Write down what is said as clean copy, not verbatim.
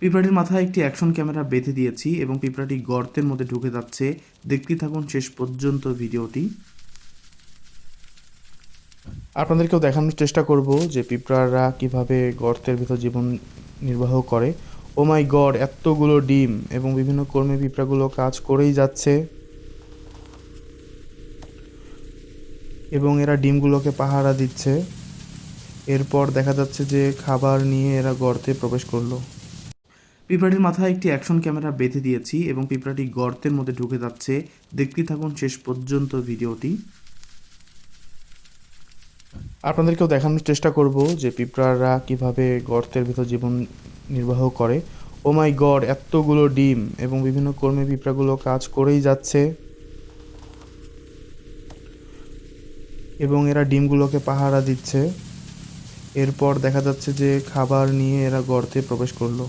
পিঁপড়াটির মাথায় একটি action camera বেঁধে দিয়েছি এবং পিঁপড়াটি গর্তের মধ্যে ঢুকে যাচ্ছে। দেখতে থাকুন শেষ পর্যন্ত ভিডিওটি। আপনাদেরকেও দেখানোর চেষ্টা করব যে পিঁপড়ারা কিভাবে গর্তের ভিতর জীবন নির্বাহ করে। ও মাই গড, এতগুলো ডিম এবং বিভিন্ন কর্মী পিঁপড়াগুলো কাজ করেই যাচ্ছে এবং এরা ডিমগুলোকে পাহারা দিচ্ছে। এরপর দেখা যাচ্ছে যে খাবার নিয়ে এরা গর্তে প্রবেশ করলো। পিঁপড়াটির মাথায় একটি অ্যাকশন ক্যামেরা বেঁধে দিয়েছি এবং পিঁপড়াটি গর্তের মধ্যে ঢুকে যাচ্ছে। দেখতে থাকুন শেষ পর্যন্ত ভিডিওটি। আপনাদেরকেও দেখানোর চেষ্টা করব যে পিঁপড়ারা কিভাবে গর্তের ভিতর জীবন নির্বাহ করে। ও মাই গড, এতগুলো ডিম এবং বিভিন্ন কর্মী পিঁপড়াগুলো কাজ করেই যাচ্ছে এবং এরা ডিমগুলোকে পাহারা দিচ্ছে। এরপর দেখা যাচ্ছে যে খাবার নিয়ে এরা গর্তে প্রবেশ করলো।